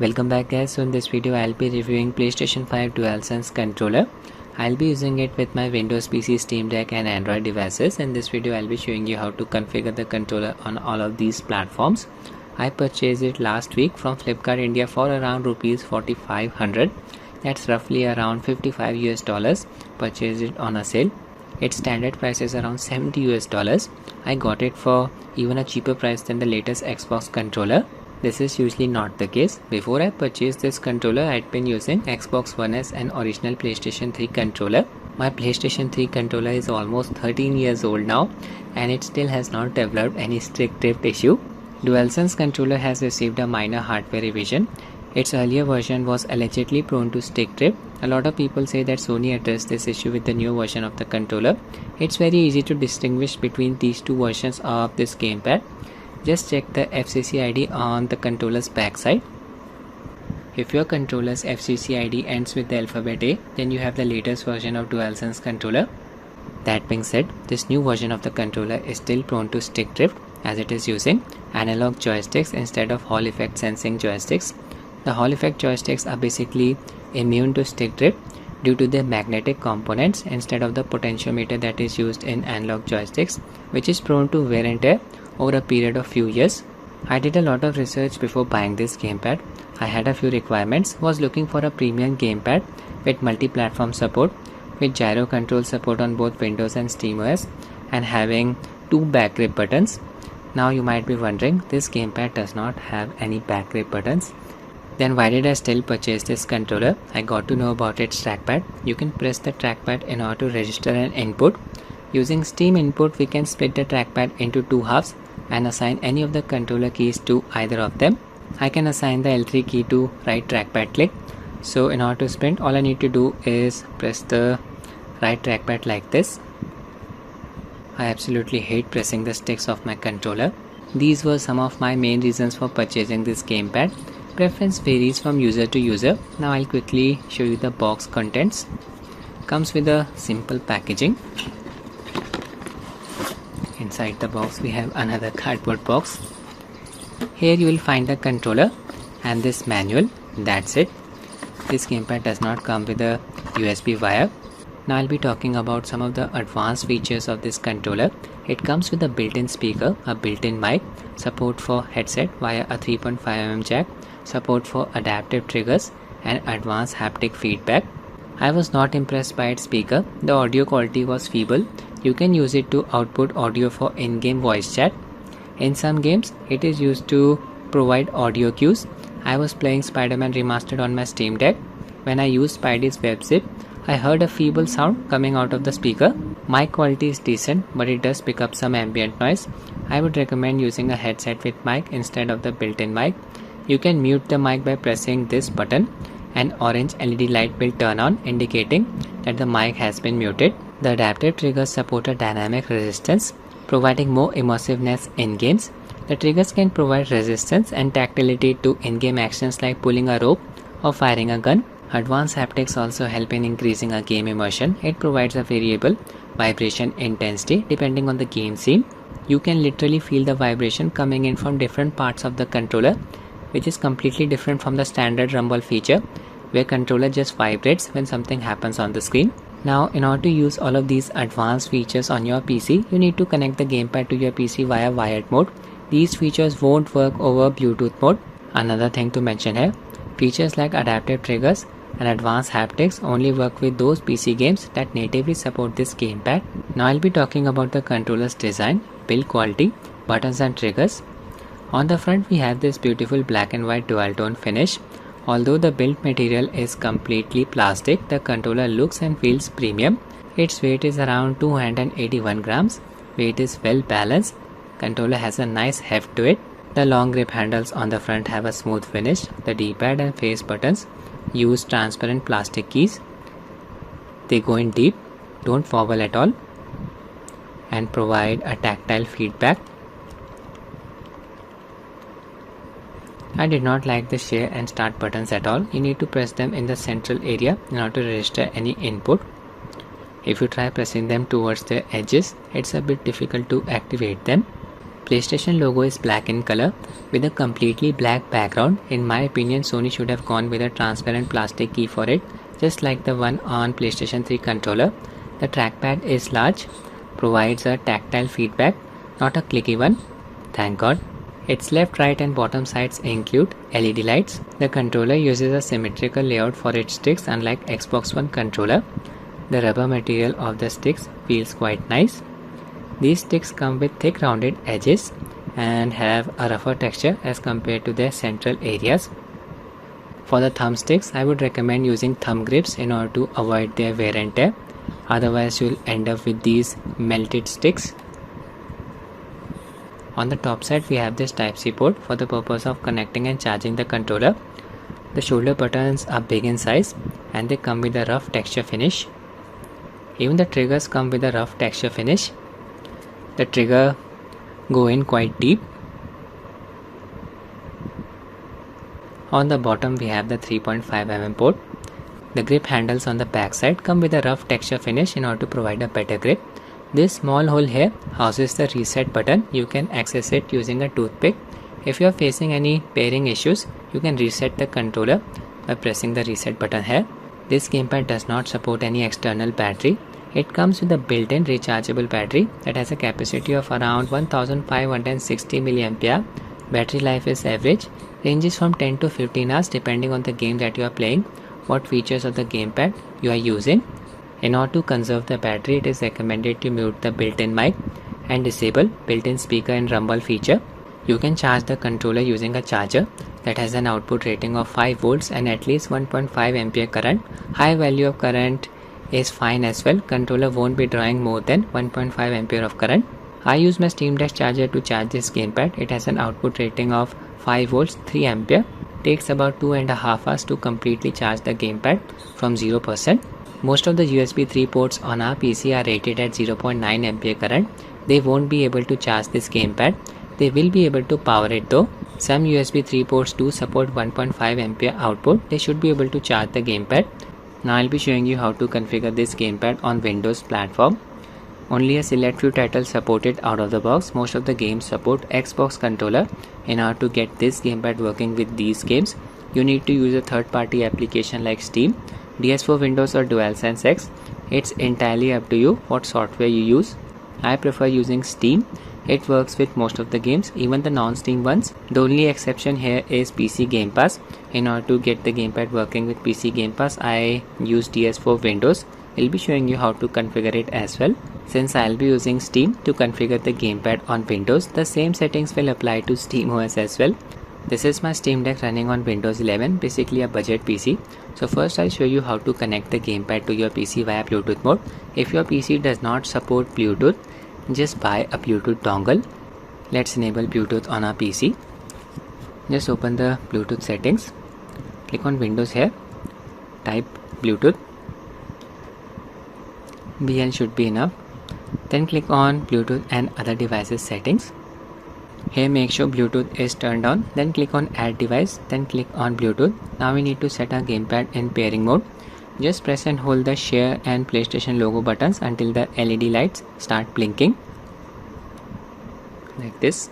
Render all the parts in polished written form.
Welcome back guys. So in this video I'll be reviewing PlayStation 5 Dualsense controller. I'll be using it with my Windows PC, Steam Deck and Android devices. In this video I'll be showing you how to configure the controller on all of these platforms. I purchased it last week from Flipkart India for around rupees 4500. That's roughly around $55 US. Purchased it on a sale. Its standard price is around $70 US. I got it for even a cheaper price than the latest Xbox controller. This is usually not the case. Before I purchased this controller, I'd been using Xbox One S and original PlayStation 3 controller. My PlayStation 3 controller is almost 13 years old now and it still has not developed any stick drift issue. Dualsense controller has received a minor hardware revision. Its earlier version was allegedly prone to stick drift. A lot of people say that Sony addressed this issue with the new version of the controller. It's very easy to distinguish between these two versions of this gamepad. Just check the FCC ID on the controller's backside. If your controller's FCC ID ends with the alphabet A, then you have the latest version of Dualsense controller. That being said, this new version of the controller is still prone to stick drift as it is using analog joysticks instead of Hall effect sensing joysticks. The Hall effect joysticks are basically immune to stick drift due to their magnetic components instead of the potentiometer that is used in analog joysticks, which is prone to wear and tear over a period of few years. I did a lot of research before buying this gamepad. I had a few requirements, was looking for a premium gamepad with multi-platform support, with gyro control support on both Windows and SteamOS, and having 2 back grip buttons. Now you might be wondering, this gamepad does not have any back grip buttons. Then why did I still purchase this controller? I got to know about its trackpad. You can press the trackpad in order to register an input. Using Steam input, we can split the trackpad into 2 halves and assign any of the controller keys to either of them. I can assign the L3 key to right trackpad click. So in order to sprint, all I need to do is press the right trackpad like this. I absolutely hate pressing the sticks of my controller. These were some of my main reasons for purchasing this gamepad. Preference varies from user to user. Now I'll quickly show you the box contents. Comes with a simple packaging. Inside the box we have another cardboard box. Here you will find the controller and this manual. That's it. This gamepad does not come with a USB wire. Now I'll be talking about some of the advanced features of this controller. It comes with a built-in speaker, a built-in mic, support for headset via a 3.5mm jack, support for adaptive triggers and advanced haptic feedback. I was not impressed by its speaker. The audio quality was feeble. You can use it to output audio for in-game voice chat. In some games, it is used to provide audio cues. I was playing Spiderman Remastered on my Steam Deck. When I used Spidey's web zip, I heard a feeble sound coming out of the speaker. Mic quality is decent, but it does pick up some ambient noise. I would recommend using a headset with mic instead of the built-in mic. You can mute the mic by pressing this button. An orange LED light will turn on, indicating that the mic has been muted. The adaptive triggers support a dynamic resistance, providing more immersiveness in games. The triggers can provide resistance and tactility to in-game actions like pulling a rope or firing a gun. Advanced haptics also help in increasing a game immersion. It provides a variable vibration intensity depending on the game scene. You can literally feel the vibration coming in from different parts of the controller, which is completely different from the standard rumble feature, where controller just vibrates when something happens on the screen. Now, in order to use all of these advanced features on your PC, you need to connect the gamepad to your PC via wired mode. These features won't work over Bluetooth mode. Another thing to mention here, features like adaptive triggers and advanced haptics only work with those PC games that natively support this gamepad. Now I'll be talking about the controller's design, build quality, buttons and triggers. On the front we have this beautiful black and white dual tone finish. Although the build material is completely plastic, the controller looks and feels premium. Its weight is around 281 grams. Weight is well balanced. Controller has a nice heft to it. The long grip handles on the front have a smooth finish. The D-pad and face buttons use transparent plastic keys. They go in deep, don't wobble at all, and provide a tactile feedback. I did not like the share and start buttons at all. You need to press them in the central area in order to register any input. If you try pressing them towards the edges, it's a bit difficult to activate them. PlayStation logo is black in color with a completely black background. In my opinion, Sony should have gone with a transparent plastic key for it, just like the one on PlayStation 3 controller. The trackpad is large, provides a tactile feedback, not a clicky one, thank God. Its left, right and bottom sides include LED lights. The controller uses a symmetrical layout for its sticks unlike Xbox One controller. The rubber material of the sticks feels quite nice. These sticks come with thick rounded edges and have a rougher texture as compared to their central areas. For the thumbsticks, I would recommend using thumb grips in order to avoid their wear and tear. Otherwise, you'll end up with these melted sticks. On the top side, we have this Type-C port for the purpose of connecting and charging the controller. The shoulder buttons are big in size and they come with a rough texture finish. Even the triggers come with a rough texture finish. The trigger go in quite deep. On the bottom, we have the 3.5mm port. The grip handles on the back side come with a rough texture finish in order to provide a better grip. This small hole here houses the reset button. You can access it using a toothpick. If you are facing any pairing issues, you can reset the controller by pressing the reset button here. This gamepad does not support any external battery. It comes with a built-in rechargeable battery that has a capacity of around 1560 mAh. Battery life is average, ranges from 10 to 15 hours depending on the game that you are playing, what features of the gamepad you are using. In order to conserve the battery, it is recommended to mute the built-in mic and disable built-in speaker and rumble feature. You can charge the controller using a charger that has an output rating of 5 volts and at least 1.5 ampere current. High value of current is fine as well. Controller won't be drawing more than 1.5 ampere of current. I use my Steam Deck charger to charge this gamepad. It has an output rating of 5 volts 3 ampere. Takes about 2.5 hours to completely charge the gamepad from 0%. Most of the USB 3 ports on our PC are rated at 0.9 ampere current. They won't be able to charge this gamepad. They will be able to power it though. Some USB 3 ports do support 1.5 ampere output. They should be able to charge the gamepad. Now I'll be showing you how to configure this gamepad on Windows platform. Only a select few titles supported out of the box. Most of the games support Xbox controller. In order to get this gamepad working with these games, you need to use a third-party application like Steam, DS4Windows or Dualsense X. It's entirely up to you what software you use. I prefer using Steam. It works with most of the games, even the non-Steam ones. The only exception here is PC Gamepass. In order to get the gamepad working with PC Gamepass, I use DS4Windows. I'll be showing you how to configure it as well. Since I'll be using Steam to configure the gamepad on Windows, the same settings will apply to SteamOS as well. This is my Steam Deck running on Windows 11, basically a budget PC. So first I'll show you how to connect the gamepad to your PC via Bluetooth mode. If your PC does not support Bluetooth, just buy a Bluetooth dongle. Let's enable Bluetooth on our PC. Just open the Bluetooth settings. Click on Windows here. Type Bluetooth. BL should be enough. Then click on Bluetooth and other devices settings. Here make sure Bluetooth is turned on. Then click on add device. Then click on Bluetooth. Now we need to set our gamepad in pairing mode. Just press and hold the share and PlayStation logo buttons until the LED lights start blinking. Like this.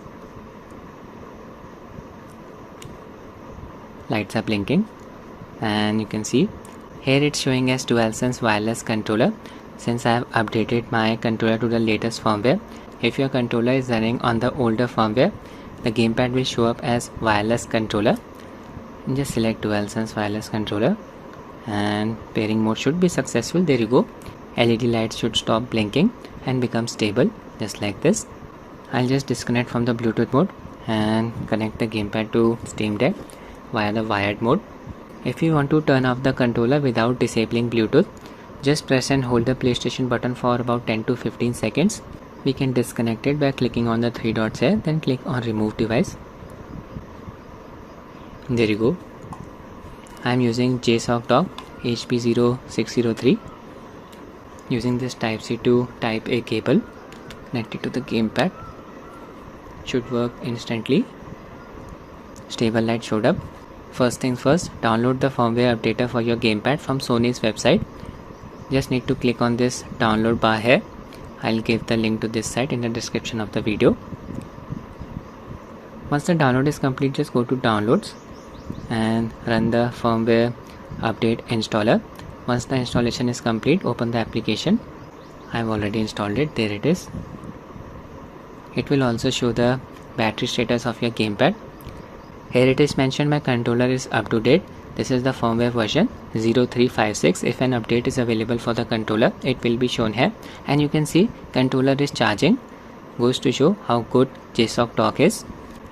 Lights are blinking. And you can see here it's showing as Dualsense wireless controller. Since I have updated my controller to the latest firmware, if your controller is running on the older firmware, the gamepad will show up as wireless controller. Just select Dualsense wireless controller and pairing mode should be successful. There you go. LED lights should stop blinking and become stable just like this. I'll just disconnect from the Bluetooth mode and connect the gamepad to Steam Deck via the wired mode. If you want to turn off the controller without disabling Bluetooth, just press and hold the PlayStation button for about 10 to 15 seconds. We can disconnect it by clicking on the 3 dots here, then click on remove device. There you go. I am using JSOC dock HP0603. Using this Type-C to Type A cable connected to the gamepad. Should work instantly. Stable light showed up. First things first, download the firmware updater for your gamepad from Sony's website. Just need to click on this download bar here. I'll give the link to this site in the description of the video. Once the download is complete, just go to downloads and run the firmware update installer. Once the installation is complete, open the application. I have already installed it. There it is. It will also show the battery status of your gamepad. Here it is mentioned my controller is up to date. This is the firmware version 0356. If an update is available for the controller, it will be shown here, and you can see controller is charging. Goes to show how good JSOC talk is.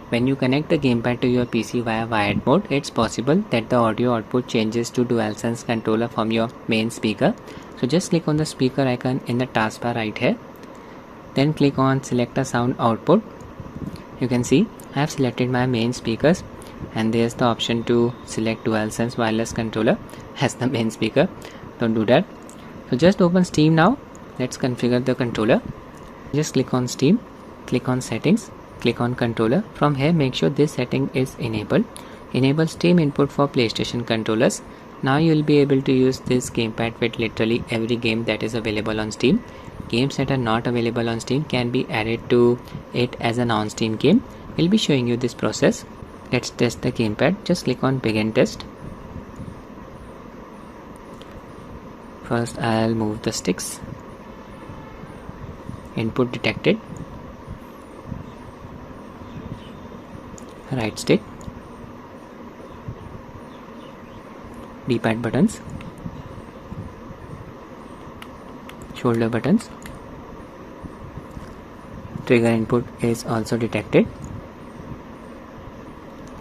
When you connect the gamepad to your PC via wired mode, it's possible that the audio output changes to DualSense controller from your main speaker. So just click on the speaker icon in the taskbar right here. Then click on select a sound output. You can see I have selected my main speakers, and there's the option to select DualSense wireless controller as the main speaker. Don't do that. So just open Steam now. Let's configure the controller. Just click on Steam, click on settings, click on controller. From here make sure this setting is enabled. Enable Steam input for PlayStation controllers. Now you will be able to use this gamepad with literally every game that is available on Steam. Games that are not available on Steam can be added to it as a non-Steam game. We'll be showing you this process. Let's test the gamepad. Just click on begin test. First I'll move the sticks. Input detected. Right stick. D-pad buttons. Shoulder buttons. Trigger input is also detected.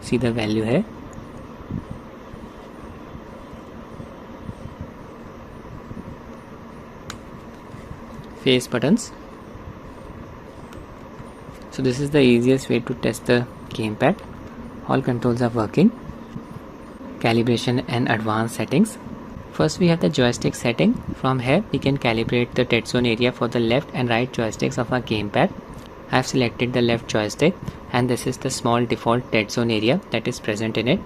See the value here. Face buttons. So this is the easiest way to test the gamepad. All controls are working. Calibration and advanced settings. First we have the joystick setting. From here we can calibrate the dead zone area for the left and right joysticks of our gamepad. I have selected the left joystick, and this is the small default dead zone area that is present in it.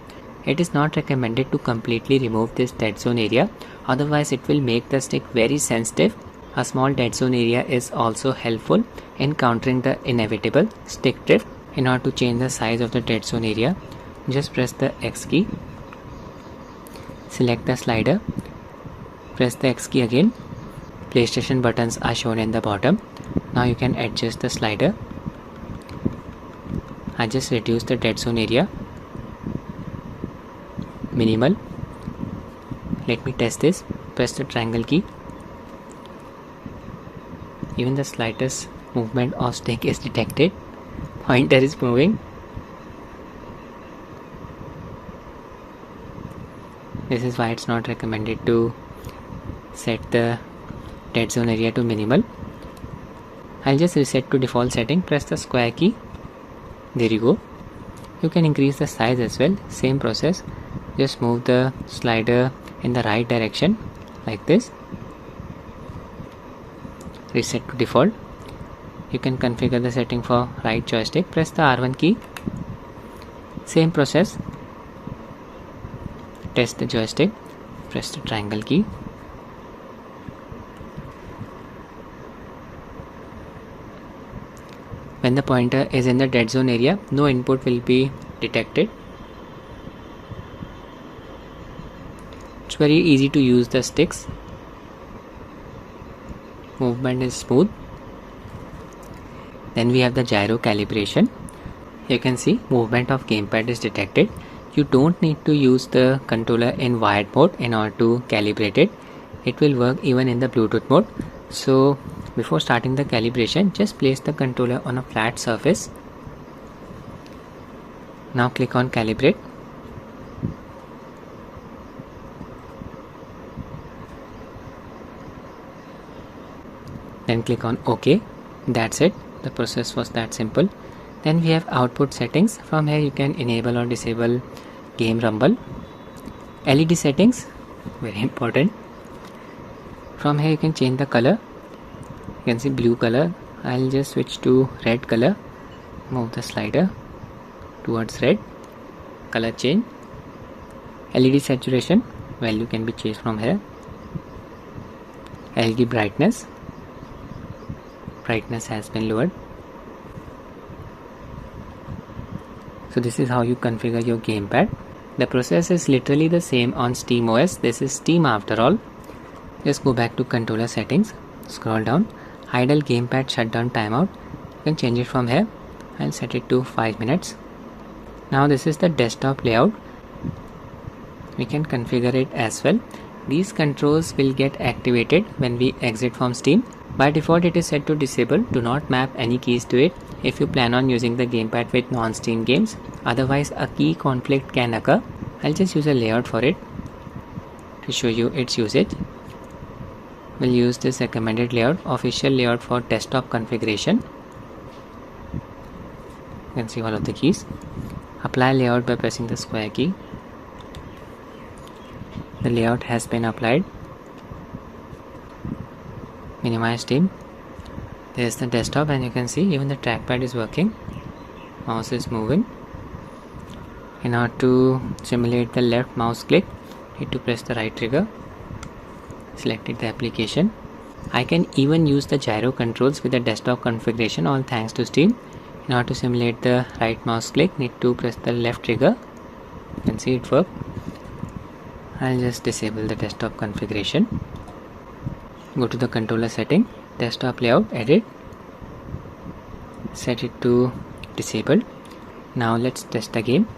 It is not recommended to completely remove this dead zone area, otherwise it will make the stick very sensitive. A small dead zone area is also helpful in countering the inevitable stick drift. In order to change the size of the dead zone area, just press the X key, select the slider, press the X key again. PlayStation buttons are shown in the bottom. Now you can adjust the slider. I just reduce the dead zone area. Minimal. Let me test this. Press the triangle key. Even the slightest movement of stick is detected. Pointer is moving. This is why it's not recommended to set the dead zone area to minimal. I'll just reset to default setting. Press the square key. There you go. You can increase the size as well. Same process. Just move the slider in the right direction like this. Reset to default. You can configure the setting for right joystick. Press the R1 key. Same process. Test the joystick. Press the triangle key. When the pointer is in the dead zone area, no input will be detected. It's very easy to use the sticks. Movement is smooth. Then we have the gyro calibration. You can see movement of gamepad is detected. You don't need to use the controller in wired mode in order to calibrate it. It will work even in the Bluetooth mode. So before starting the calibration, just place the controller on a flat surface. Now click on calibrate. Then click on OK. That's it. The process was that simple. Then we have output settings. From here you can enable or disable game rumble. LED settings, very important. From here you can change the color. You can see blue color. I'll just switch to red color. Move the slider towards red. Color change. LED saturation value can be changed from here. LED brightness has been lowered. So this is how you configure your gamepad. The process is literally the same on SteamOS. This is Steam after all. Just go back to controller settings, scroll down, idle gamepad shutdown timeout. You can change it from here. I'll set it to 5 minutes. Now this is the desktop layout. We can configure it as well. These controls will get activated when we exit from Steam. By default it is set to disable. Do not map any keys to it if you plan on using the gamepad with non-Steam games. Otherwise a key conflict can occur. I'll just use a layout for it to show you its usage. We'll use this recommended layout, official layout for desktop configuration. You can see all of the keys. Apply layout by pressing the square key. The layout has been applied. Minimize Steam. There's the desktop and you can see even the trackpad is working. Mouse is moving. In order to simulate the left mouse click, need to press the right trigger. Selected the application. I can even use the gyro controls with the desktop configuration, all thanks to Steam. In order to simulate the right mouse click, need to press the left trigger. You can see it work. I'll just disable the desktop configuration. Go to the controller setting, desktop layout, edit, set it to disabled. Now let's test the game.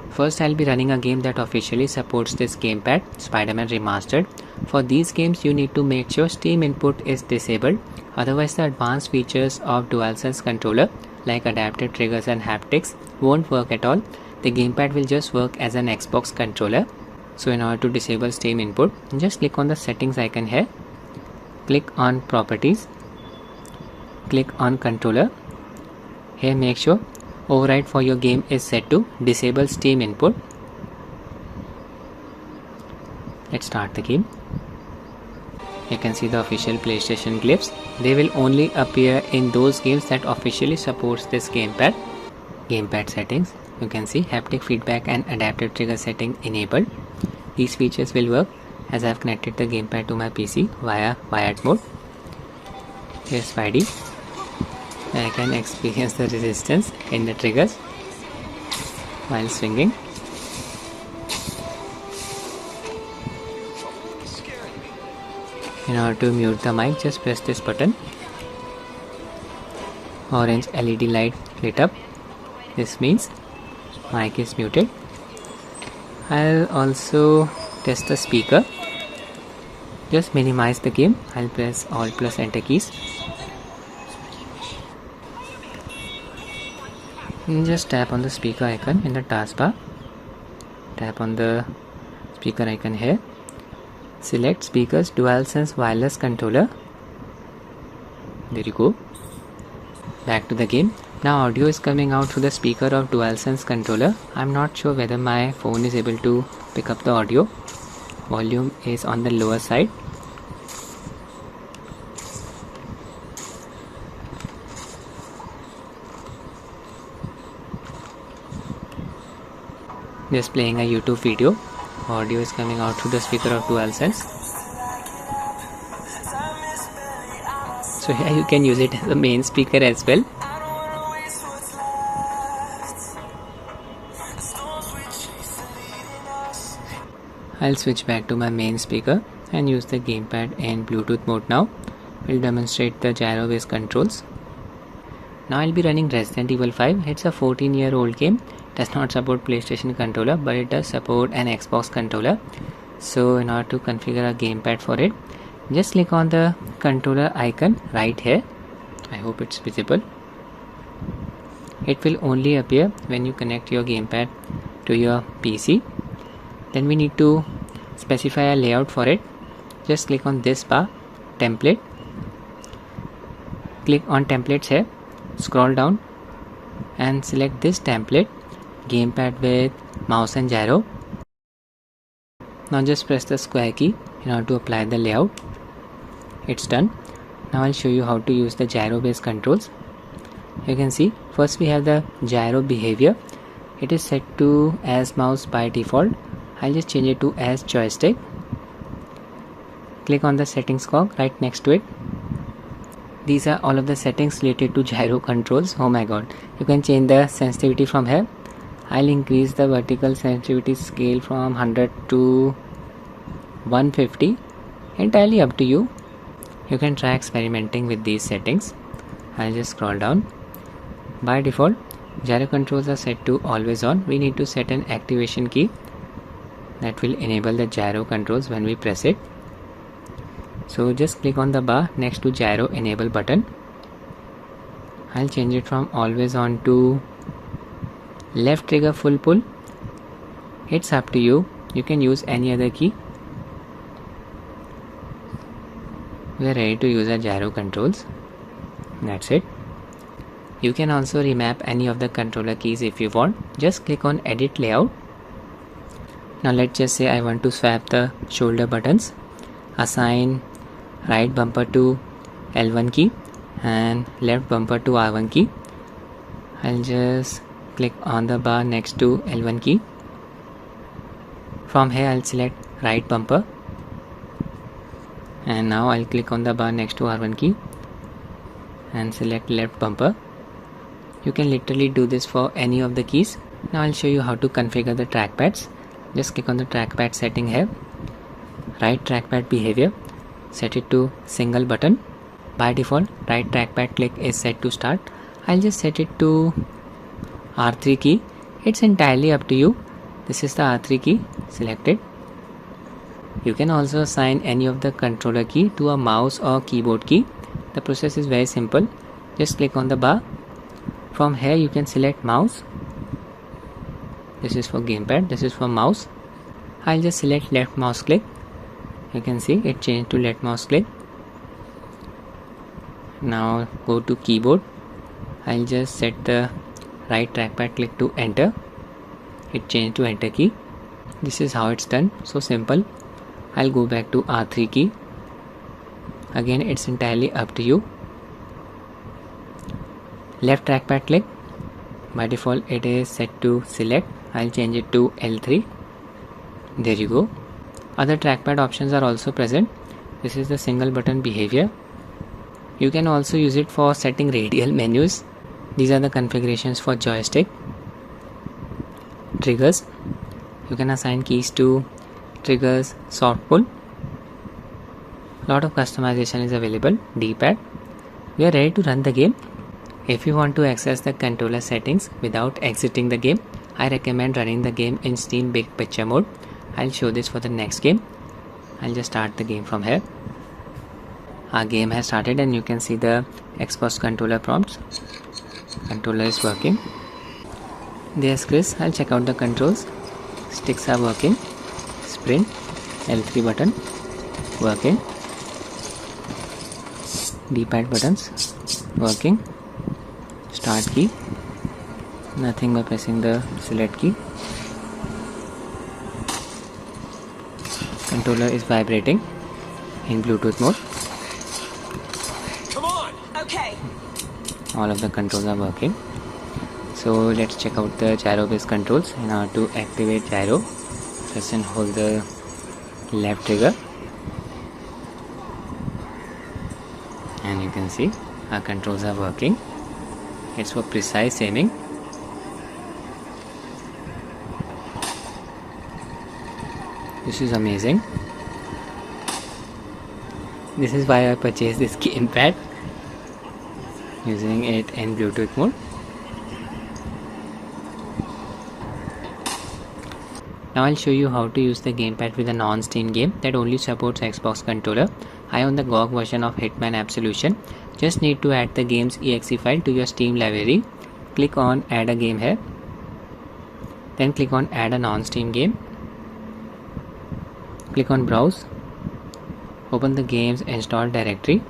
First I'll be running a game that officially supports this gamepad, Spiderman Remastered. For these games you need to make sure Steam input is disabled, otherwise the advanced features of DualSense controller like adaptive triggers and haptics won't work at all. The gamepad will just work as an Xbox controller. So in order to disable Steam input, just click on the settings icon here, click on properties, click on controller. Here make sure override for your game is set to disable Steam input. Let's start the game. You can see the official PlayStation glyphs. They will only appear in those games that officially supports this gamepad. Gamepad settings. You can see haptic feedback and adaptive trigger setting enabled. These features will work as I have connected the gamepad to my PC via wired mode. Here's Spidey. I can experience the resistance in the triggers while swinging. In order to mute the mic, just press this button. Orange LED light lit up. This means mic is muted. I'll also test the speaker. Just minimize the game. I'll press Alt plus Enter keys. And just tap on the speaker icon in the taskbar. Tap on the speaker icon here. Select speakers DualSense wireless controller. There you go. Back to the game. Now audio is coming out through the speaker of DualSense controller. I'm not sure whether my phone is able to pick up the audio. Volume is on the lower side. Just playing a YouTube video. Audio is coming out through the speaker of DualSense. So here you can use it as a main speaker as well. I'll switch back to my main speaker and use the gamepad in Bluetooth mode now. We'll demonstrate the gyro based controls. Now I'll be running Resident Evil 5. It's a 14-year-old game. Does not support PlayStation controller, but it does support an Xbox controller. So in order to configure a gamepad for it, just click on the controller icon right here. I hope it's visible. It will only appear when you connect your gamepad to your PC. Then we need to specify a layout for it. Just click on this bar, template. Click on templates here, scroll down and select this template, gamepad with mouse and gyro. Now just press the square key in order to apply the layout. It's done. Now I'll show you how to use the gyro based controls. You can see first we have the gyro behavior. It is set to as mouse by default. I'll just change it to as joystick. Click on the settings cog right next to it. These are all of the settings related to gyro controls. Oh my god, you can change the sensitivity from here. I'll increase the vertical sensitivity scale from 100 to 150. Entirely up to you. You can try experimenting with these settings. I'll just scroll down. By default, gyro controls are set to always on. We need to set an activation key that will enable the gyro controls when we press it. So just click on the bar next to gyro enable button. I'll change it from always on to left trigger full pull. It's up to you. You can use any other key. We are ready to use our gyro controls. That's it. You can also remap any of the controller keys if you want. Just click on edit layout. Now let's just say I want to swap the shoulder buttons. Assign right bumper to L1 key and left bumper to R1 key. I'll just click on the bar next to L1 key. From here I'll select right bumper, and now I'll click on the bar next to R1 key and select left bumper. You can literally do this for any of the keys. Now I'll show you how to configure the trackpads. Just click on the trackpad setting here. Right trackpad behavior, set it to single button. By default, right trackpad click is set to start. I'll just set it to R3 key. It's entirely up to you. This is the R3 key, select it. You can also assign any of the controller key to a mouse or keyboard key. The process is very simple. Just click on the bar. From here you can select mouse. This is for gamepad, this is for mouse. I'll just select left mouse click. You can see it changed to left mouse click. Now go to keyboard. I'll just set the right trackpad click to enter. It changed to enter key. This is how it's done, so simple. I'll go back to R3 key. Again, it's entirely up to you. Left trackpad click. By default it is set to select. I'll change it to L3. There you go. Other trackpad options are also present. This is the single button behavior. You can also use it for setting radial menus. These are the configurations for joystick. Triggers. You can assign keys to triggers, soft pull. Lot of customization is available. D-pad. We are ready to run the game. If you want to access the controller settings without exiting the game, I recommend running the game in Steam Big Picture mode. I'll show this for the next game. I'll just start the game from here. Our game has started and you can see the Xbox controller prompts. Controller is working. There's Chris. I'll check out the controls. Sticks are working. Sprint, L3 button, working. D-pad buttons, working. Start key, nothing by pressing the select key. Controller is vibrating in Bluetooth mode. Come on. Okay. All of the controls are working. So let's check out the gyro based controls. In order to activate gyro, press and hold the left trigger, and you can see our controls are working. It's for precise aiming. This is amazing. This is why I purchased this gamepad, using it in Bluetooth mode. Now I'll show you how to use the gamepad with a non-Steam game that only supports Xbox controller. I own the GOG version of Hitman Absolution. Just need to add the game's exe file to your Steam library. Click on add a game here. Then click on add a non-Steam game. Click on browse. Open the game's installed directory.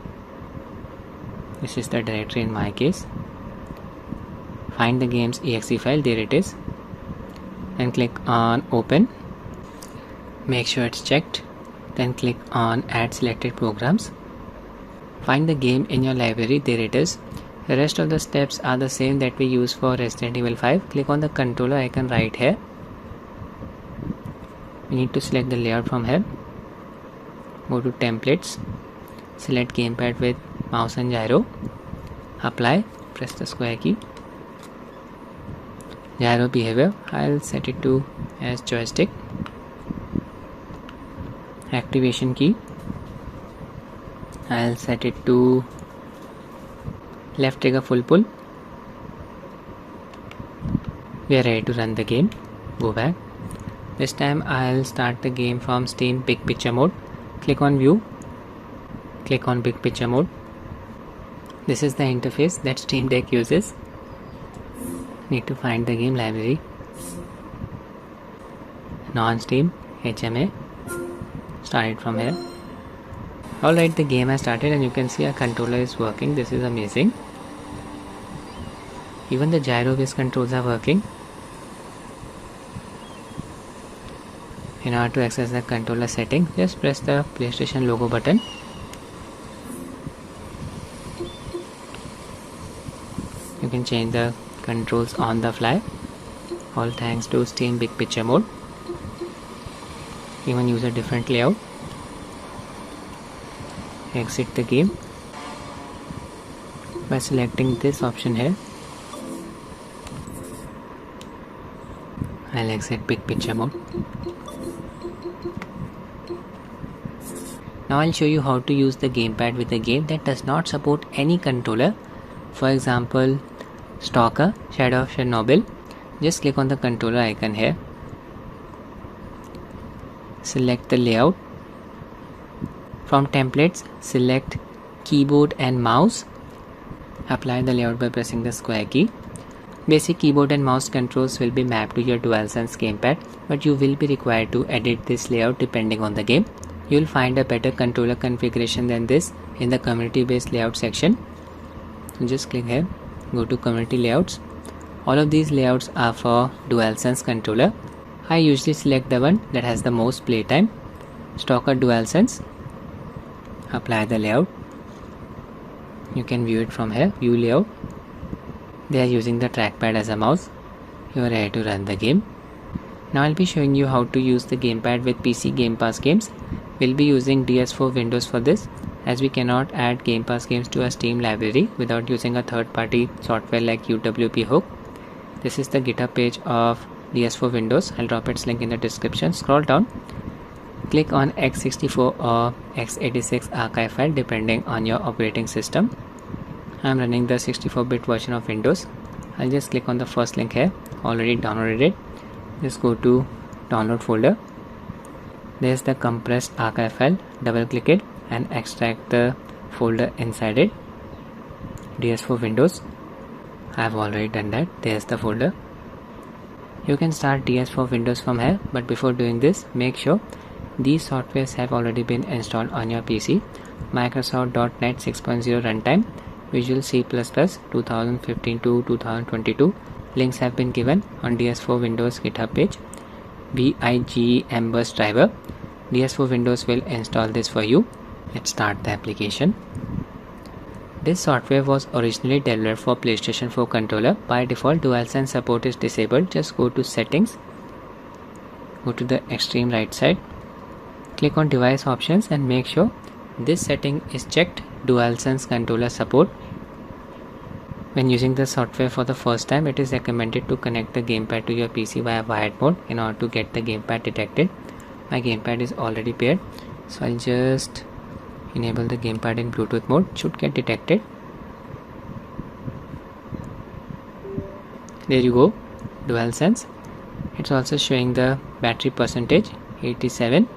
This is the directory in my case. Find the game's exe file, there it is. Then click on open. Make sure it's checked. Then click on add selected programs. Find the game in your library, there it is. The rest of the steps are the same that we use for Resident Evil 5. Click on the controller icon right here. We need to select the layout from here. Go to templates. Select gamepad with mouse and gyro. Apply. Press the square key. Gyro behavior, I'll set it to as joystick. Activation key, I'll set it to left trigger full pull. We are ready to run the game. Go back. This time I'll start the game from Steam Big Picture mode. Click on view, click on Big Picture mode. This is the interface that Steam Deck uses. Need to find the game library. Non-Steam, HMA. Start it from here. Alright, the game has started and you can see our controller is working. This is amazing. Even the gyro-based controls are working. In order to access the controller setting, just press the PlayStation logo button. You can change the controls on the fly, all thanks to Steam Big Picture mode. Even use a different layout. Exit the game by selecting this option here. I'll exit Big Picture mode. Now I'll show you how to use the gamepad with a game that does not support any controller. For example, Stalker, Shadow of Chernobyl. Just click on the controller icon here. Select the layout. From templates, select keyboard and mouse. Apply the layout by pressing the square key. Basic keyboard and mouse controls will be mapped to your Dualsense Gamepad, but you will be required to edit this layout depending on the game. You will find a better controller configuration than this in the community based layout section. So just click here, go to community layouts. All of these layouts are for Dualsense controller. I usually select the one that has the most playtime, Stalker Dualsense. Apply the layout. You can view it from here, view layout. They are using the trackpad as a mouse. You are ready to run the game. Now I'll be showing you how to use the gamepad with PC Gamepass games. We'll be using DS4Windows for this, as we cannot add Gamepass games to a Steam library without using a third-party software like UWP hook. This is the GitHub page of DS4Windows. I'll drop its link in the description. Scroll down. Click on x64 or x86 archive file depending on your operating system. I'm running the 64-bit version of Windows. I'll just click on the first link here. Already downloaded it. Just go to download folder. There's the compressed archive file. Double click it and extract the folder inside it. DS4Windows. I've already done that. There's the folder. You can start DS4Windows from here, but before doing this, make sure these softwares have already been installed on your PC. Microsoft.NET 6.0 runtime, Visual C++ 2015 to 2022. Links have been given on DS4Windows GitHub page. BIGE Embers driver. DS4Windows will install this for you. Let's start the application. This software was originally developed for PlayStation 4 controller. By default, Dualsense support is disabled. Just go to settings. Go to the extreme right side. Click on device options and make sure this setting is checked, Dualsense controller support. When using the software for the first time, it is recommended to connect the gamepad to your PC via wired mode in order to get the gamepad detected. My gamepad is already paired, so I'll just enable the gamepad in Bluetooth mode. It should get detected. There you go, Dualsense. It's also showing the battery percentage, 87.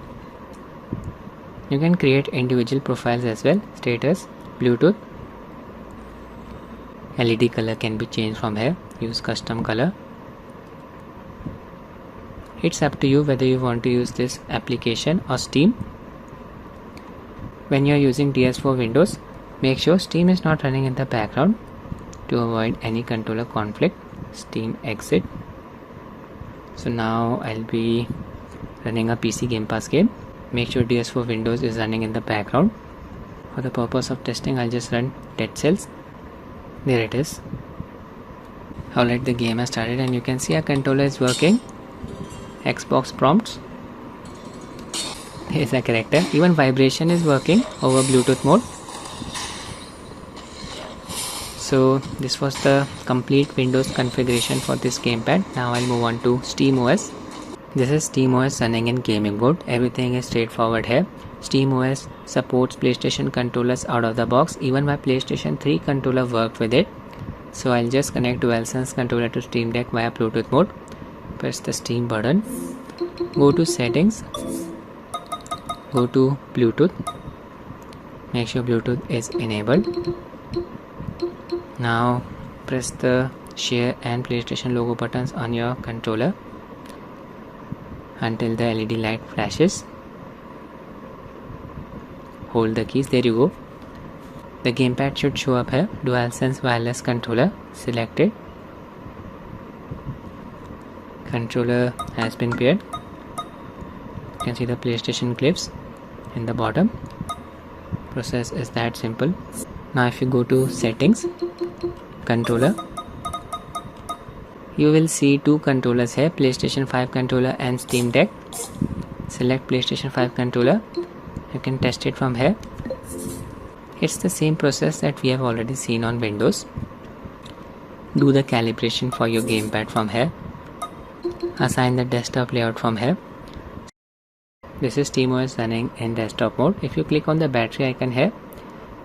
You can create individual profiles as well. Status, Bluetooth. LED color can be changed from here. Use custom color. It's up to you whether you want to use this application or Steam. When you are using DS4Windows, make sure Steam is not running in the background to avoid any controller conflict. Steam exit. So now I'll be running a PC Gamepass game. Make sure DS4Windows is running in the background. For the purpose of testing, I'll just run Dead Cells. There it is. Alright, the game has started and you can see our controller is working. Xbox prompts. Here's a character. Even vibration is working over Bluetooth mode. So this was the complete Windows configuration for this gamepad. Now I'll move on to SteamOS. This is SteamOS running in gaming mode. Everything is straightforward here. SteamOS supports PlayStation controllers out of the box. Even my PlayStation 3 controller worked with it. So I'll just connect DualSense controller to Steam Deck via Bluetooth mode. Press the Steam button. Go to settings. Go to Bluetooth. Make sure Bluetooth is enabled. Now press the share and PlayStation logo buttons on your controller until the LED light flashes. Hold the keys. There you go. The gamepad should show up here. DualSense wireless controller selected. Controller has been paired. You can see the PlayStation clips in the bottom. Process is that simple. Now if you go to settings, controller, you will see two controllers here, PlayStation 5 controller and Steam Deck. Select PlayStation 5 controller. You can test it from here. It's the same process that we have already seen on Windows. Do the calibration for your gamepad from here. Assign the desktop layout from here. This is SteamOS running in desktop mode. If you click on the battery icon here,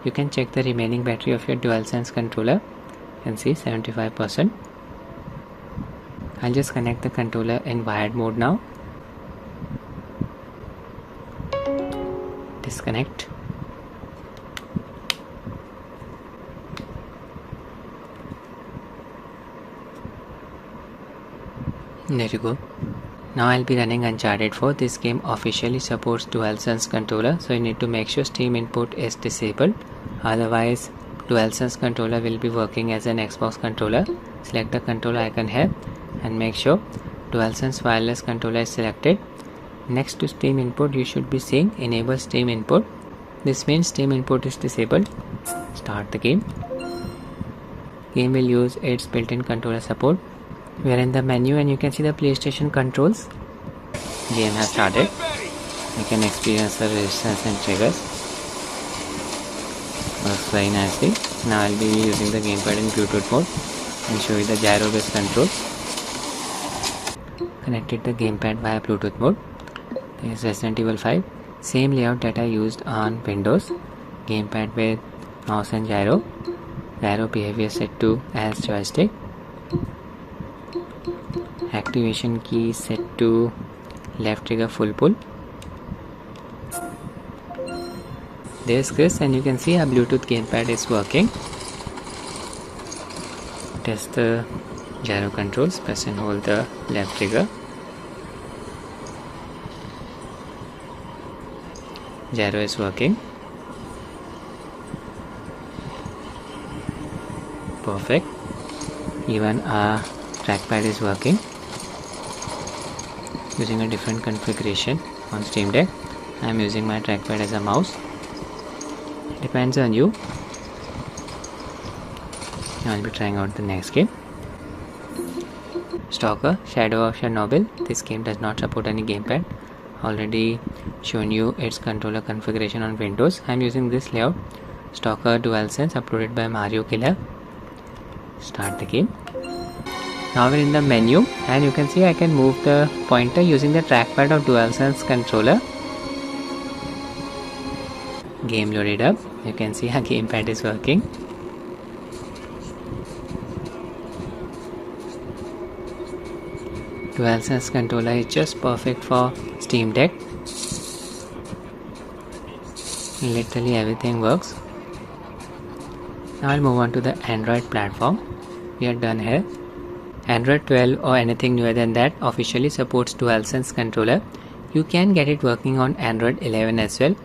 you can check the remaining battery of your DualSense controller. You can see 75%. I'll just connect the controller in wired mode now. Disconnect. There you go. Now I'll be running Uncharted 4. This game officially supports DualSense controller, so you need to make sure Steam input is disabled. Otherwise, DualSense controller will be working as an Xbox controller. Select the controller icon here and make sure DualSense wireless controller is selected. Next to Steam input, you should be seeing enable Steam input. This means Steam input is disabled. Start the game. Game will use its built-in controller support. We are in the menu and you can see the PlayStation controls. Game has started. You can experience the resistance and triggers. Works very nicely. Now I'll be using the gamepad in Bluetooth mode and show you the gyro based controls. Connected the gamepad via Bluetooth mode. There is Resident Evil 5. Same layout that I used on Windows. Gamepad with mouse and gyro. Gyro behavior set to as joystick. Activation key set to left trigger full pull. There's Chris and you can see our Bluetooth gamepad is working. Test the gyro controls. Press and hold the left trigger. Gyro is working. Perfect. Even our trackpad is working. Using a different configuration on Steam Deck. I am using my trackpad as a mouse. Depends on you. I will be trying out the next game. Stalker, Shadow of Chernobyl. This game does not support any gamepad. Already shown you its controller configuration on Windows. I am using this layout. Stalker DualSense uploaded by Mario Killer. Start the game. Now we're in the menu and you can see I can move the pointer using the trackpad of DualSense controller. Game loaded up. You can see our gamepad is working. DualSense controller is just perfect for Steam Deck. Literally everything works. Now I'll move on to the Android platform. We are done here. Android 12 or anything newer than that officially supports DualSense controller. You can get it working on Android 11 as well,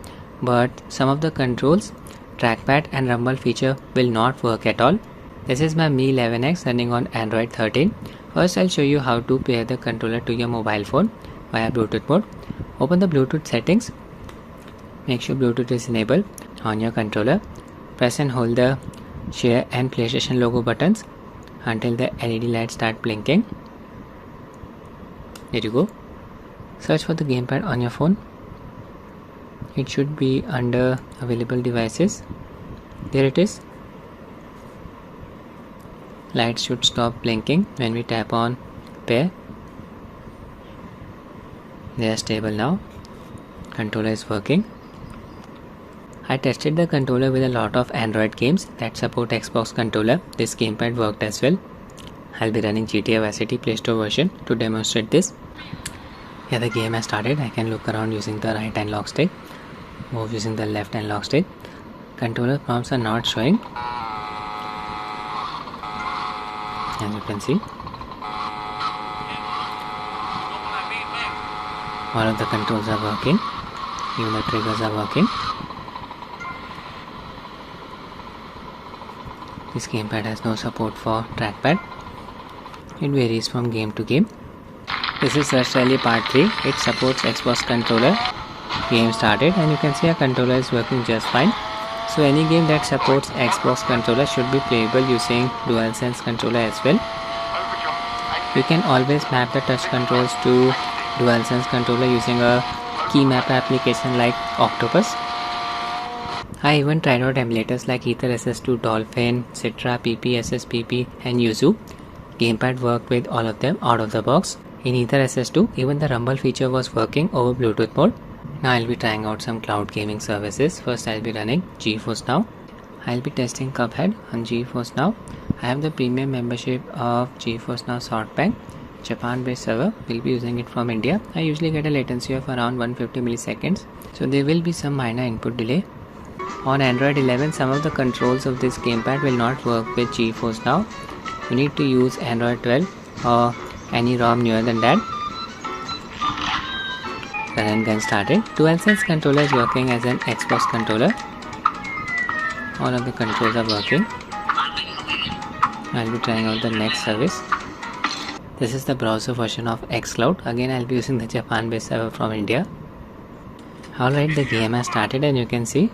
but some of the controls, trackpad and rumble feature will not work at all. This is my Mi 11X running on Android 13. First I'll show you how to pair the controller to your mobile phone via Bluetooth mode. Open the Bluetooth settings. Make sure Bluetooth is enabled on your controller. Press and hold the share and PlayStation logo buttons until the LED lights start blinking. There you go. Search for the gamepad on your phone. It should be under available devices. There it is. Lights should stop blinking when we tap on pair. They are stable now. Controller is working. I tested the controller with a lot of Android games that support Xbox controller. This gamepad worked as well. I'll be running GTA Vice City Play Store version to demonstrate this. Here the game has started. I can look around using the right analog stick, move using the left analog stick. Controller prompts are not showing, as you can see. All of the controls are working, even the triggers are working. This gamepad has no support for trackpad. It varies from game to game. This is Rush Rally Part 3. It supports Xbox controller. Game started and you can see our controller is working just fine. So any game that supports Xbox controller should be playable using Dualsense controller as well. You can always map the touch controls to Dualsense controller using a key map application like Octopus. I even tried out emulators like EtherSS2, Dolphin, Citra, PP, SSPP and Yuzu. Gamepad worked with all of them out of the box. In EtherSS2, even the rumble feature was working over Bluetooth mode. Now I'll be trying out some cloud gaming services. First I'll be running GeForce Now. I'll be testing Cuphead on GeForce Now. I have the premium membership of GeForce Now SoftBank. Japan based server. We'll be using it from India. I usually get a latency of around 150 milliseconds. So there will be some minor input delay. On Android 11, some of the controls of this gamepad will not work with GeForce Now. You need to use Android 12 or any ROM newer than that. The run gun started. Dualsense controller is working as an Xbox controller. All of the controls are working. I'll be trying out the next service. This is the browser version of xCloud. Again, I'll be using the Japan based server from India. Alright, the game has started and you can see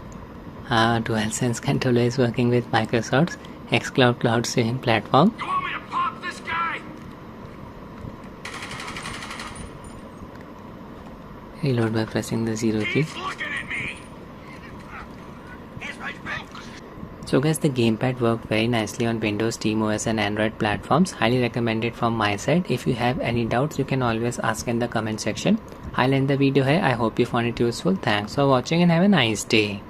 Dualsense controller is working with Microsoft's xCloud cloud streaming platform. You want me to pop this guy? Reload by pressing the 0 key. He's looking at me. So guys, the gamepad worked very nicely on Windows, SteamOS and Android platforms. Highly recommended from my side. If you have any doubts, you can always ask in the comment section. I'll end the video here. I hope you found it useful. Thanks for watching and have a nice day.